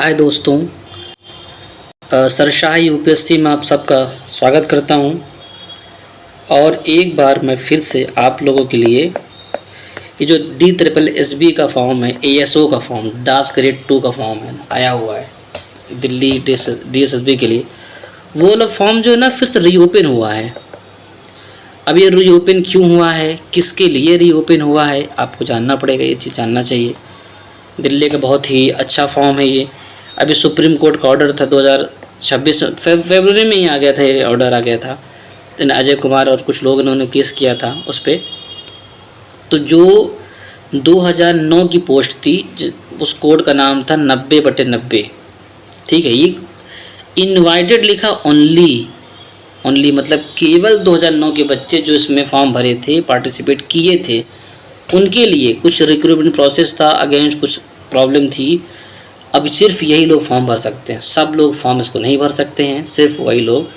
हाय दोस्तों, सरशाह यूपीएससी में आप सबका स्वागत करता हूं। और एक बार मैं फिर से आप लोगों के लिए ये जो DSSB का फॉर्म है, ASO का फॉर्म, डास ग्रेड 2 का फॉर्म है, आया हुआ है दिल्ली DSSB के लिए। वो वाला फॉर्म जो है ना, फिर से रीओपन हुआ है। अब ये रीओपन क्यों हुआ है, किसके लिए रीओपन हुआ है, आपको जानना पड़ेगा। ये चीज़ जानना चाहिए। दिल्ली का बहुत ही अच्छा फॉर्म है ये। अभी सुप्रीम कोर्ट का ऑर्डर था 2026 फरवरी में ही आ गया था, ये ऑर्डर आ गया था। अजय कुमार और कुछ लोग इन्होंने केस किया था उस पर। तो जो 2009 की पोस्ट थी, उस कोड का नाम था 90/90। ठीक है, ये इनवाइटेड लिखा ओनली मतलब केवल 2009 के बच्चे जो इसमें फॉर्म भरे थे, पार्टिसिपेट किए थे, उनके लिए कुछ रिक्रूटमेंट प्रोसेस था, अगेंस्ट कुछ प्रॉब्लम थी। अब सिर्फ यही लोग फॉर्म भर सकते हैं, सब लोग फॉर्म इसको नहीं भर सकते हैं। सिर्फ वही लोग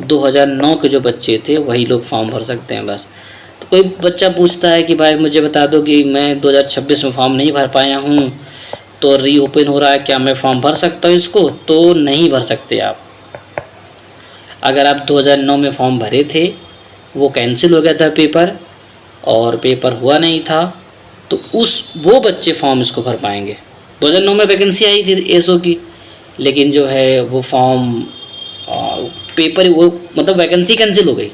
2009 के जो बच्चे थे वही लोग फॉर्म भर सकते हैं बस। तो कोई बच्चा पूछता है कि भाई मुझे बता दो कि मैं 2026 में फॉर्म नहीं भर पाया हूँ, तो रीओपन हो रहा है, क्या मैं फॉर्म भर सकता हूँ इसको? तो नहीं भर सकते आप। अगर आप 2009 में फॉर्म भरे थे, वो कैंसिल हो गया था पेपर, और पेपर हुआ नहीं था, तो वो बच्चे फॉर्म इसको भर पाएंगे। 2009 में वैकेंसी आई थी एसओ की, लेकिन जो है वो फॉर्म पेपर वो मतलब वैकेंसी कैंसिल हो गई।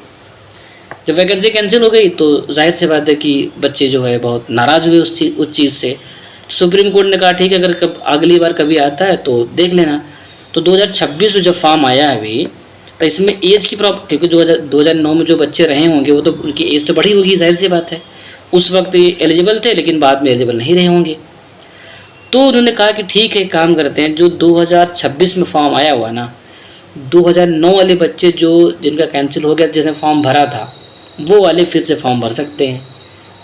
जब वैकेंसी कैंसिल हो गई तो जाहिर सी बात है कि बच्चे जो है बहुत नाराज़ हुए उस चीज़ से। तो सुप्रीम कोर्ट ने कहा ठीक है, अगर अगली बार कभी आता है तो देख लेना। तो 2026 में जब फॉर्म आया है अभी, तो इसमें एज की प्रॉब्लम, क्योंकि 2009 में जो बच्चे रहे होंगे वो तो उनकी एज तो बड़ी होगी, जाहिर सी बात है। उस वक्त ये एलिजिबल थे, लेकिन बाद में एलिजिबल नहीं रहे होंगे। तो उन्होंने कहा कि ठीक है, काम करते हैं, जो 2026 में फॉर्म आया हुआ ना, 2009 वाले बच्चे जो जिनका कैंसिल हो गया, जिसने फॉर्म भरा था, वो वाले फिर से फॉर्म भर सकते हैं।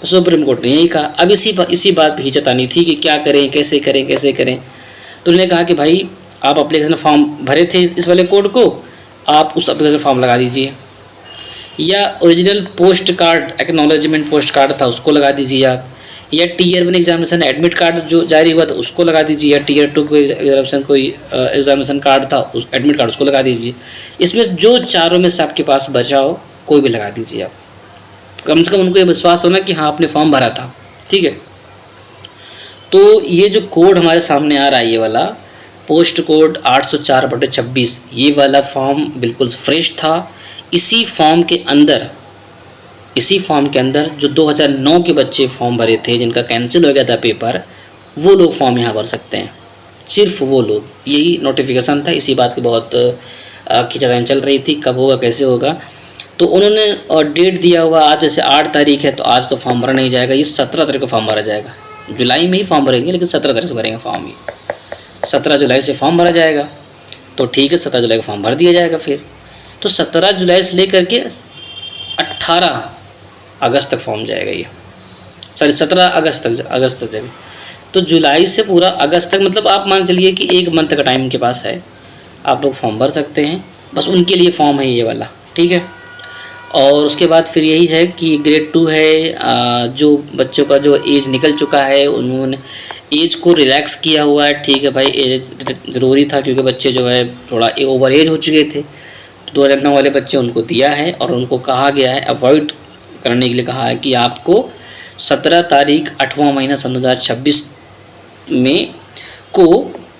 तो सुप्रीम कोर्ट ने यही कहा। अब इसी बात पर हिचकचानी थी कि क्या करें, कैसे करें। तो उन्होंने कहा कि भाई आप एप्लीकेशन फॉर्म भरे थे इस वाले कोड को, आप उस एप्लीकेशन फॉर्म लगा दीजिए, या original post card, acknowledgement post card था उसको लगा दीजिए आप, या Tier 1 एग्जामिनेशन एडमिट कार्ड जो जारी हुआ था उसको लगा दीजिए, या Tier 2 कोई एग्जामिनेशन कार्ड था, उस एडमिट कार्ड उसको लगा दीजिए। इसमें जो चारों में से आपके पास बचा हो, कोई भी लगा दीजिए आप। कम से कम उनको ये विश्वास होना कि हाँ आपने फॉर्म भरा था। ठीक है, तो ये जो कोड हमारे सामने आ रहा है, ये वाला पोस्ट कोड 804/26, ये वाला फॉर्म बिल्कुल फ्रेश था। इसी फॉर्म के अंदर जो 2009 के बच्चे फॉर्म भरे थे, जिनका कैंसिल हो गया था पेपर, वो लोग फॉर्म यहाँ भर सकते हैं, सिर्फ वो लोग। यही नोटिफिकेशन था, इसी बात की बहुत खिंचातान चल रही थी, कब होगा कैसे होगा। तो उन्होंने डेट दिया हुआ, आज जैसे 8 तारीख है, तो आज तो फॉर्म भरा नहीं जाएगा, ये 17 तारीख को फॉर्म भरा जाएगा। जुलाई में ही फॉर्म भरेंगे, लेकिन 17 तारीख से भरेंगे फॉर्म। ये 17 जुलाई से फॉर्म भरा जाएगा। तो ठीक है, 17 जुलाई को फॉर्म भर दिया जाएगा फिर। तो 17 जुलाई से लेकर के 18 अगस्त तक फॉर्म जाएगा ये, 17 अगस्त तक जाएगा। तो जुलाई से पूरा अगस्त तक, मतलब आप मान चलिए कि 1 मंथ का टाइम के पास है, आप लोग फॉर्म भर सकते हैं। बस उनके लिए फॉर्म है ये वाला। ठीक है, और उसके बाद फिर यही है कि ग्रेड 2 है, जो बच्चों का जो एज निकल चुका है, उन्होंने एज को रिलैक्स किया हुआ है। ठीक है भाई, एज ज़रूरी था क्योंकि बच्चे जो है थोड़ा ओवर एज हो चुके थे। 2009 वाले बच्चे उनको दिया है, और उनको कहा गया है, अवॉइड करने के लिए कहा है कि आपको 17 तारीख 8वां महीना सन 2026 में को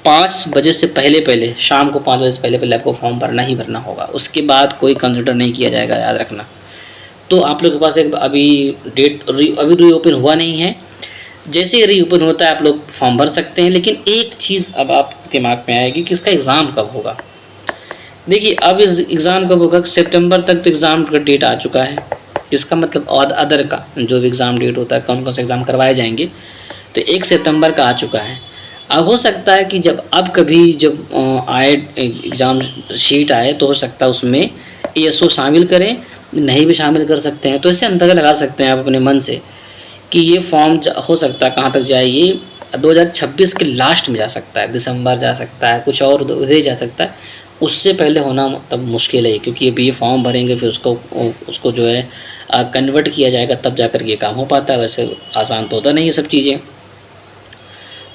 5 बजे से पहले शाम को 5 बजे से पहले आपको फॉर्म भरना ही भरना होगा। उसके बाद कोई कंसिडर नहीं किया जाएगा, याद रखना। तो आप लोग के पास एक अभी रीओपन हुआ नहीं है। जैसे ही रीओपन होता है आप लोग फॉर्म भर सकते हैं। लेकिन एक चीज़ अब आप दिमाग में आएगी कि इसका एग्ज़ाम कब होगा। देखिए, अब इस एग्ज़ाम कब होगा, सितंबर तक तो एग्ज़ाम का डेट आ चुका है। इसका मतलब अदर का जो भी एग्ज़ाम डेट होता है, कौन कौन से एग्ज़ाम करवाए जाएंगे, तो 1 सितंबर का आ चुका है। अब हो सकता है कि जब आए एग्ज़ाम शीट आए, तो हो सकता है उसमें ASO शामिल करें, नहीं भी शामिल कर सकते हैं। तो इससे अंदाज़ा लगा सकते हैं आप अपने मन से कि ये फॉर्म हो सकता है कहाँ तक जाए। ये 2026 के लास्ट में जा सकता है, दिसंबर जा सकता है, कुछ और उधर जा सकता है। उससे पहले होना तब मुश्किल है, क्योंकि अभी ये फॉर्म भरेंगे, फिर उसको जो है कन्वर्ट किया जाएगा, तब जाकर ये काम हो पाता है। वैसे आसान तो होता नहीं ये सब चीज़ें।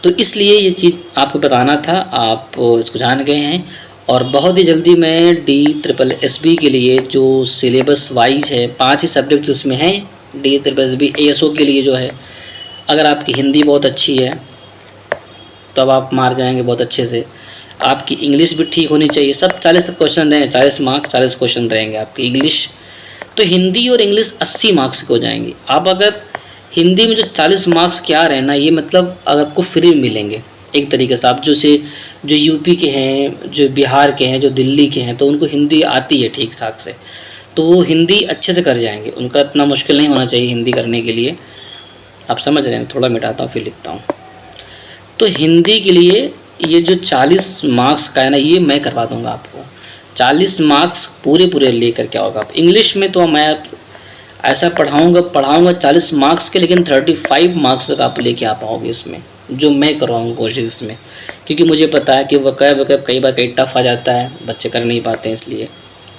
तो इसलिए ये चीज़ आपको बताना था, आप इसको जान गए हैं। और बहुत ही जल्दी मैं DSSB के लिए जो सिलेबस वाइज है 5 ही सब्जेक्ट उसमें हैं DSSB ASO के लिए जो है। अगर आपकी हिंदी बहुत अच्छी है तो अब आप मार जाएंगे बहुत अच्छे से। आपकी इंग्लिश भी ठीक होनी चाहिए। सब 40 क्वेश्चन रहेंगे, 40 मार्क्स 40 क्वेश्चन रहेंगे आपकी इंग्लिश। तो हिंदी और इंग्लिश 80 मार्क्स के हो जाएंगे। आप अगर हिंदी में जो 40 मार्क्स क्या रहना, ये मतलब अगर आपको फ्री में मिलेंगे एक तरीके से। आप जो यूपी के हैं, जो बिहार के हैं, जो दिल्ली के हैं, तो उनको हिंदी आती है ठीक ठाक से, तो वो हिंदी अच्छे से कर जाएंगे। उनका इतना मुश्किल नहीं होना चाहिए हिंदी करने के लिए। आप समझ रहे हैं? थोड़ा मिटाता हूँ फिर लिखता हूँ। तो हिंदी के लिए ये जो 40 मार्क्स का है ना, ये मैं करवा दूँगा आपको। 40 मार्क्स पूरे लेकर क्या होगा। आप इंग्लिश में तो मैं ऐसा पढ़ाऊँगा 40 मार्क्स के, लेकिन 35 मार्क्स तक आप लेके आ पाओगे इसमें, जो मैं करवाऊँगा कोशिश इसमें। क्योंकि मुझे पता है कि वक़ैब कई बार कई टफ आ जाता है, बच्चे कर नहीं पाते हैं, इसलिए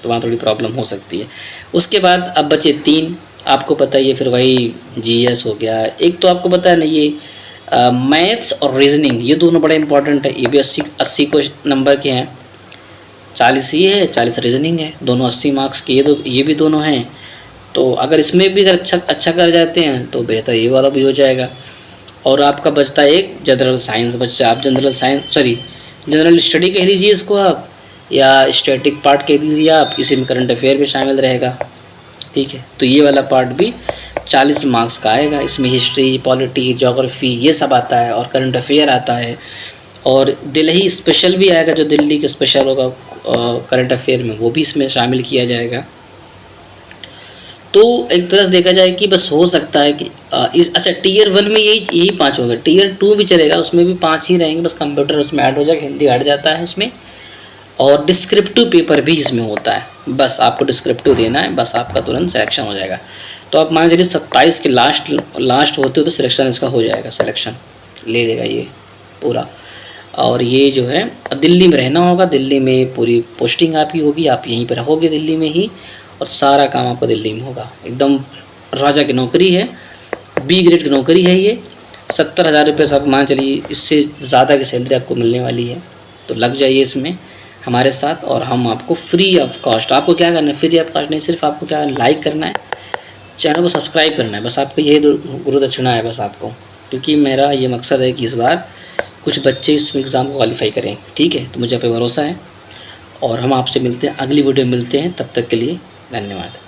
तो वहाँ थोड़ी प्रॉब्लम हो सकती है। उसके बाद अब बचे 3, आपको पता ही है, फिर वही GS हो गया। एक तो आपको पता है ना, ये मैथ्स और रीजनिंग, ये दोनों बड़े इंपॉर्टेंट है। ये भी 80 नंबर के हैं। 40 ये है, 40 रीजनिंग है, दोनों 80 मार्क्स के। ये भी दोनों हैं। तो अगर इसमें भी अगर अच्छा कर जाते हैं तो बेहतर ये वाला भी हो जाएगा। और आपका बचता है एक जनरल साइंस बच्चा। आप जनरल स्टडी कह लीजिए इसको आप, या स्टैटिक पार्ट कह दीजिए आप। इसी में करंट अफेयर भी शामिल रहेगा, ठीक है। तो ये वाला पार्ट भी 40 मार्क्स का आएगा। इसमें हिस्ट्री, पॉलिटी, ज्योग्राफी ये सब आता है, और करंट अफेयर आता है। और दिल्ली स्पेशल भी आएगा, जो दिल्ली के स्पेशल होगा करंट अफेयर में, वो भी इसमें शामिल किया जाएगा। तो एक तरह से देखा जाए कि बस हो सकता है कि Tier 1 में यही 5 होगा। Tier 2 भी चलेगा, उसमें भी 5 ही रहेंगे, बस कंप्यूटर उसमें ऐड हो जाएगा, हिंदी हट जाता है उसमें। और डिस्क्रिप्टिव पेपर भी इसमें होता है, बस आपको डिस्क्रिप्टिव देना है, बस आपका तुरंत सिलेक्शन हो जाएगा। तो आप मान चलिए 27 के लास्ट होते हो तो सिलेक्शन इसका हो जाएगा, सिलेक्शन ले लेगा ये पूरा। और ये जो है दिल्ली में रहना होगा, दिल्ली में पूरी पोस्टिंग आपकी होगी, आप यहीं पर रहोगे दिल्ली में ही, और सारा काम आपका दिल्ली में होगा। एकदम राजा की नौकरी है, B ग्रेड की नौकरी है ये। 70,000 रुपये से आप मान चलिए, इससे ज़्यादा की सैलरी आपको मिलने वाली है। तो लग जाइए इसमें हमारे साथ, और हम आपको फ्री ऑफ कॉस्ट, आपको क्या करना है, फ्री ऑफ कॉस्ट नहीं, सिर्फ आपको क्या लाइक करना है, चैनल को सब्सक्राइब करना है, बस आपको यही गुरु दक्षिणा है बस आपको। क्योंकि मेरा ये मकसद है कि इस बार कुछ बच्चे इस एग्ज़ाम को क्वालिफाई करें, ठीक है। तो मुझे पे भरोसा है, और हम आपसे मिलते हैं, अगली वीडियो में मिलते हैं। तब तक के लिए धन्यवाद।